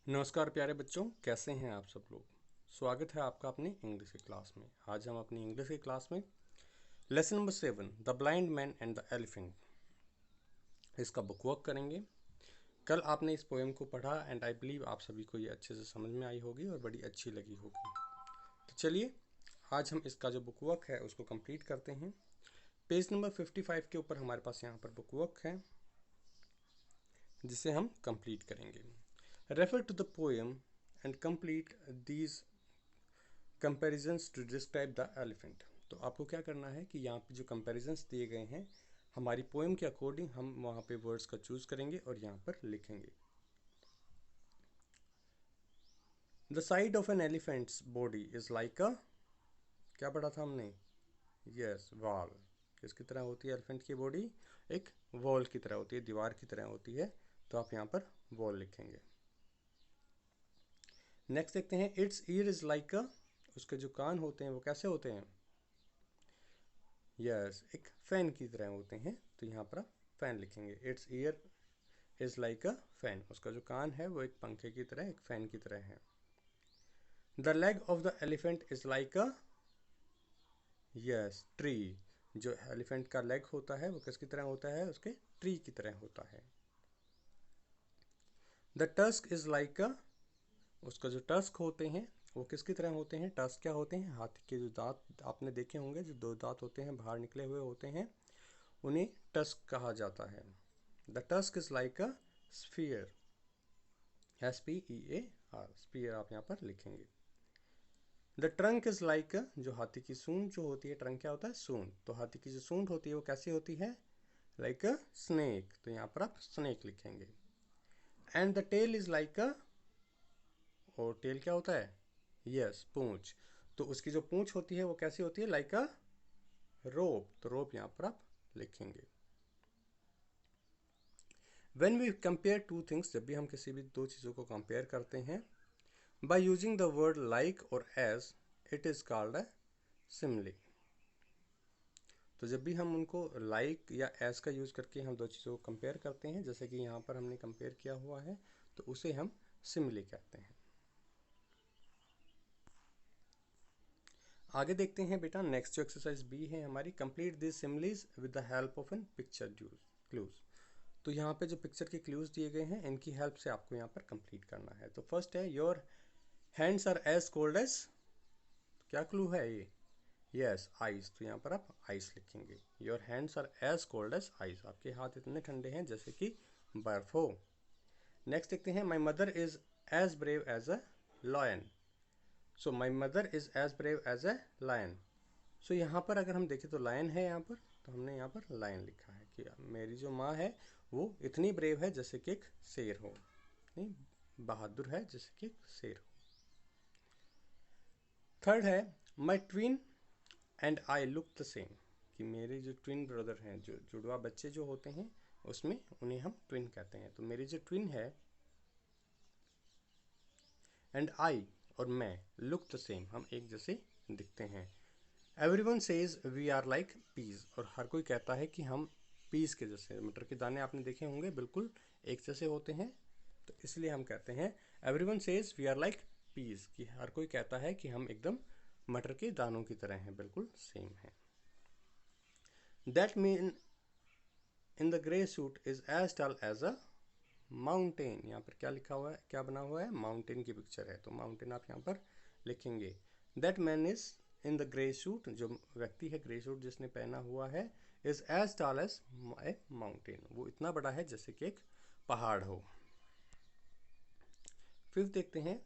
नमस्कार प्यारे बच्चों, कैसे हैं आप सब लोग। स्वागत है आपका अपनी इंग्लिश की क्लास में। आज हम अपनी इंग्लिश की क्लास में lesson number 7 the blind man and the elephant इसका बुक वर्क करेंगे। कल आपने इस पोएम को पढ़ा एंड आई बिलीव आप सभी को ये अच्छे से समझ में आई होगी और बड़ी अच्छी लगी होगी। तो चलिए आज हम इसका जो बुक वर्क है उसको कंप्लीट करते हैं। पेज नंबर 55 के ऊपर हमारे पास यहाँ पर बुक वर्क है जिसे हम कंप्लीट करेंगे। Refer to the poem and complete these comparisons to describe the elephant. तो आपको क्या करना है कि यहाँ पे जो कंपेरिजन्स दिए गए हैं हमारी पोएम के अकॉर्डिंग हम वहाँ पे वर्ड्स का चूज करेंगे और यहाँ पर लिखेंगे। The side of an elephant's body is like a, क्या पढ़ा था हमने, यस, वॉल। किसकी तरह होती है एलिफेंट की बॉडी? एक वॉल की तरह होती है, दीवार की तरह होती है। तो आप यहाँ पर वॉल लिखेंगे। नेक्स्ट देखते हैं, इट्स ईयर इज लाइक अ, उसके जो कान होते हैं वो कैसे होते हैं? यस, एक फैन की तरह होते हैं। तो यहाँ पर आप फैन लिखेंगे। It's year is like a fan, उसका जो कान है वो एक पंखे की तरह, एक फैन की तरह है। The leg of the elephant is like a, yes, tree. जो एलिफेंट का लेग होता है वो किसकी तरह होता है? उसके ट्री की तरह होता है। द टस्क इज लाइक अ, उसका जो टस्क होते हैं वो किसकी तरह होते हैं? टस्क क्या होते हैं? हाथी के जो दांत आपने देखे होंगे, जो दो दांत होते हैं बाहर निकले हुए होते हैं, उन्हें टस्क कहा जाता है। The tusk is like a sphere, SPEAR, spear आप यहाँ पर लिखेंगे। The trunk is like a, जो हाथी की सूंड जो होती है, ट्रंक क्या होता है? सूंड। तो हाथी की जो सूंड होती है वो कैसी होती है? Like a snake. तो यहाँ पर आप स्नेक लिखेंगे। And the tail is like a, और टेल क्या होता है? यस, पूंछ। तो उसकी जो पूंछ होती है वो कैसी होती है? Like a rope. तो रोप यहाँ पर आप लिखेंगे। When we compare two things, जब भी हम किसी भी दो चीज़ों को कंपेयर करते हैं, by using the word like और as, it is called a simile. तो जब भी हम उनको लाइक या एज का यूज करके हम दो चीज़ों को कंपेयर करते हैं, जैसे कि यहाँ पर हमने कंपेयर किया हुआ है, तो उसे हम सिमिली कहते हैं। आगे देखते हैं बेटा, नेक्स्ट जो एक्सरसाइज बी है हमारी, complete this similes with the help of an picture clues. तो यहाँ पे जो पिक्चर के क्लूज दिए गए हैं इनकी हेल्प से आपको यहाँ पर कंप्लीट करना है। तो फर्स्ट है, your hands are as cold as, क्या क्लू है ये? Yes, ice. तो यहाँ पर आप आइस लिखेंगे। Your hands are as cold as ice, आपके हाथ इतने ठंडे हैं जैसे कि बर्फ हो। नेक्स्ट देखते हैं, my mother is as brave as a lion. So my mother is as brave as a lion. So यहाँ पर अगर हम देखें तो लायन है यहाँ पर, तो हमने यहाँ पर लायन लिखा है कि मेरी जो माँ है वो इतनी ब्रेव है जैसे कि एक शेर हो, नहीं, बहादुर है जैसे कि एक शेर हो। थर्ड है, my twin and I look the same, कि मेरे जो ट्विन ब्रदर हैं, जो जुड़वा बच्चे जो होते हैं उसमें उन्हें हम ट्विन कहते हैं। तो मेरी जो ट्विन है एंड आई, और मैं, लुक द सेम, हम एक जैसे दिखते हैं। Everyone says we are like peas, और हर कोई कहता है कि हम पीस के जैसे, मटर के दाने आपने देखे होंगे बिल्कुल एक जैसे होते हैं, तो इसलिए हम कहते हैं everyone says we are like peas, कि हर कोई कहता है कि हम एकदम मटर के दानों की तरह हैं, बिल्कुल सेम है। That man in the grey suit is as tall as a mountain. यहाँ पर क्या लिखा हुआ है, क्या बना हुआ है? माउंटेन की पिक्चर है, तो माउंटेन आप यहाँ पर लिखेंगे। That man is in the grey suit, जो व्यक्ति है ग्रे सूट जिसने पहना हुआ है, is as tall as a mountain, वो इतना बड़ा है जैसे कि एक पहाड़ हो। फिफ्थ देखते हैं,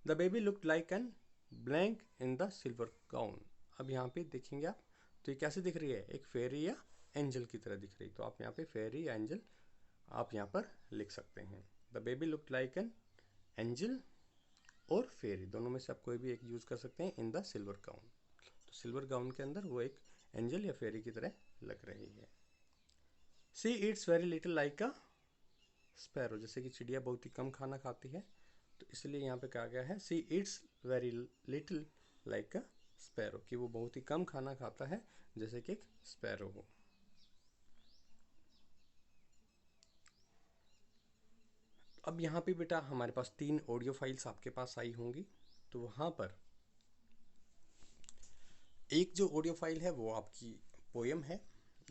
the baby looked like an blank in the silver gown. अब यहाँ पे देखेंगे आप, तो ये कैसे दिख रही है? एक फेरी या एंजल की तरह दिख रही। तो आप यहाँ पे फेरी या एंजल आप यहाँ पर लिख सकते हैं। The baby looked like an angel और फेरी, दोनों में से आप कोई भी एक यूज कर सकते हैं। इन द सिल्वर गाउन, तो सिल्वर गाउन के अंदर वो एक एंजल या फेरी की तरह लग रही है। See it's very little like a sparrow, जैसे कि चिड़िया बहुत ही कम खाना खाती है, तो इसलिए यहाँ पे कहा गया है see it's very little like a sparrow, कि वो बहुत ही कम खाना खाता है जैसे कि एक स्पैरो हो। अब यहाँ पे बेटा हमारे पास 3 ऑडियो फाइल्स आपके पास आई होंगी। तो वहाँ पर एक जो ऑडियो फाइल है वो आपकी पोएम है,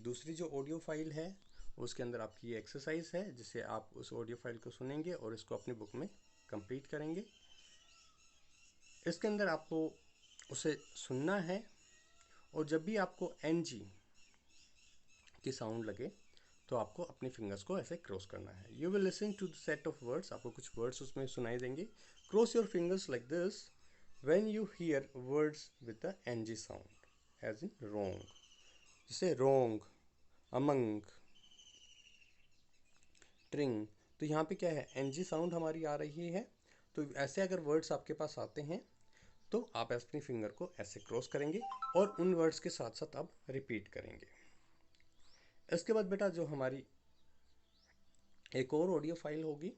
दूसरी जो ऑडियो फाइल है उसके अंदर आपकी ये एक्सरसाइज है, जिसे आप उस ऑडियो फाइल को सुनेंगे और इसको अपनी बुक में कंप्लीट करेंगे। इसके अंदर आपको उसे सुनना है और जब भी आपको NG की साउंड लगे तो आपको अपनी फिंगर्स को ऐसे क्रॉस करना है। You will listen to the set of words, आपको कुछ वर्ड्स उसमें सुनाई देंगे। Cross your fingers like this when you hear words with the NG sound, as in wrong, जैसे रोंग, अमंग, ट्रिंग। तो यहाँ पे क्या है, NG साउंड हमारी आ रही है। तो ऐसे अगर वर्ड्स आपके पास आते हैं तो आप अपनी फिंगर को ऐसे क्रॉस करेंगे और उन वर्ड्स के साथ साथ आप रिपीट करेंगे। इसके बाद बेटा जो हमारी एक और ऑडियो फाइल होगी,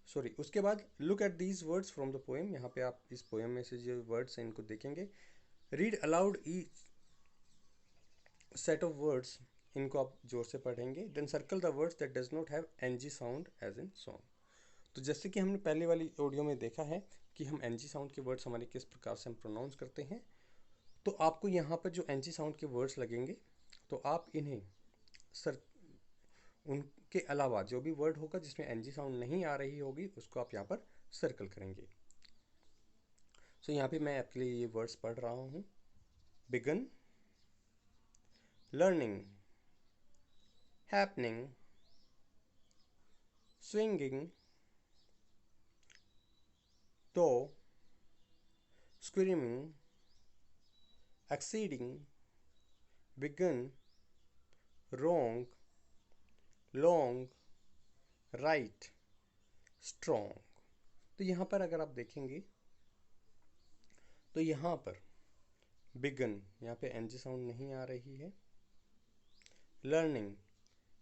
सॉरी, उसके बाद look at these words from the poem. यहाँ पे आप इस पोएम में से जो वर्ड्स हैं इनको देखेंगे। Read aloud each set of words, इनको आप जोर से पढ़ेंगे। Then circle the words that does not have NG sound as in song. तो जैसे कि हमने पहले वाली ऑडियो में देखा है कि हम NG साउंड के वर्ड्स हमारे किस प्रकार से हम प्रोनाउंस करते हैं, तो आपको यहाँ पर जो NG साउंड के वर्ड्स लगेंगे तो आप इन्हें उनके अलावा जो भी वर्ड होगा जिसमें NG साउंड नहीं आ रही होगी उसको आप यहाँ पर सर्कल करेंगे। सो यहाँ पे मैं आपके लिए ये वर्ड्स पढ़ रहा हूँ। बिगन, लर्निंग, हैपनिंग, स्विंगिंग, तो, screaming, exceeding, begin, wrong, long, right, strong। तो यहाँ पर अगर आप देखेंगे तो यहाँ पर begin, यहाँ पे NG साउंड नहीं आ रही है। learning,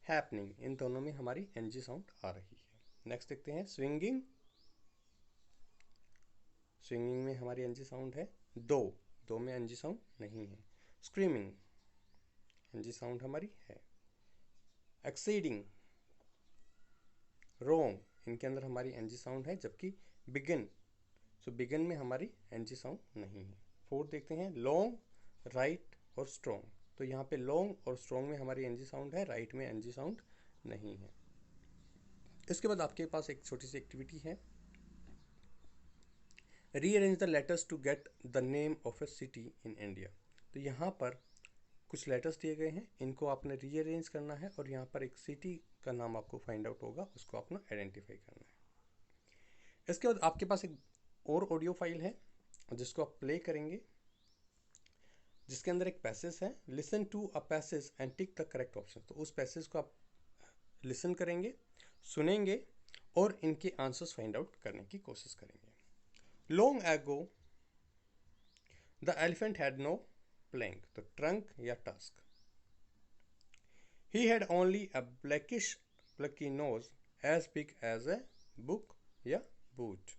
happening, इन दोनों में हमारी NG साउंड आ रही है। नेक्स्ट देखते हैं swinging, स्विंगिंग में हमारी NG साउंड है। दो में NG साउंड नहीं है। स्क्रीमिंग, NG साउंड हमारी है। एक्सीडिंग, रोंग, इनके अंदर हमारी NG साउंड है, जबकि बिगिन, सो बिगिन में हमारी NG साउंड नहीं है। फोर्थ देखते हैं लॉन्ग, राइट और स्ट्रॉन्ग। तो यहाँ पे लॉन्ग और स्ट्रॉन्ग में हमारी NG साउंड है, राइट में NG साउंड नहीं है। इसके बाद आपके पास एक छोटी सी एक्टिविटी है, rearrange the letters to get the name of a city in India. तो यहाँ पर कुछ लेटर्स दिए गए हैं, इनको आपने रीअरेंज करना है और यहाँ पर एक सिटी का नाम आपको फाइंड आउट होगा, उसको आपने आइडेंटिफाई करना है। इसके बाद आपके पास एक और ऑडियो फाइल है जिसको आप प्ले करेंगे, जिसके अंदर एक पैसेज है। Listen to a passage and tick the correct option. तो उस पैसेज को आप लिसन करेंगे, सुनेंगे और इनके आंसर्स फाइंड आउट करने की कोशिश करेंगे। Long ago the elephant had no plank, तो ट्रंक या tusk. He had only a blackish plucky nose as big as a book या boot.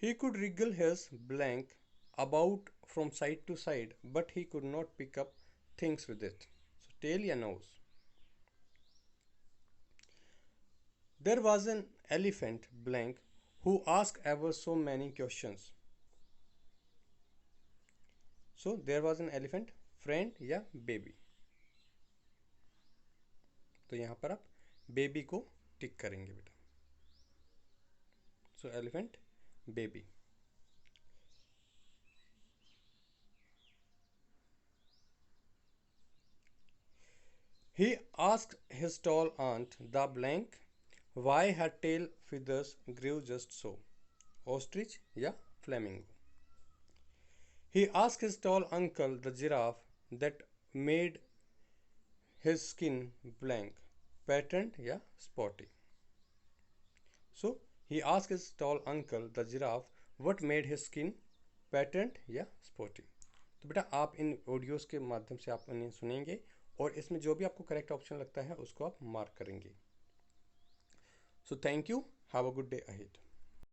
He could wriggle his blank about from side to side, but he could not pick up things with it. So tail या nose. There was an elephant blank who asked ever so many questions. So there was an elephant, friend या baby। तो यहाँ पर आप baby को tick करेंगे बेटा। So elephant, baby. He asked his tall aunt, the blank, why her tail feathers grew just so. Ostrich या flamingo। He asked his tall uncle, the giraffe, that made his skin blank, patterned या spotty। So he asked his tall uncle, the giraffe, what made his skin patterned या spotty। तो बेटा आप इन audios के माध्यम से आप इन्हें सुनेंगे और इसमें जो भी आपको करेक्ट ऑप्शन लगता है उसको आप मार्क करेंगे। So thank you, have a good day ahead.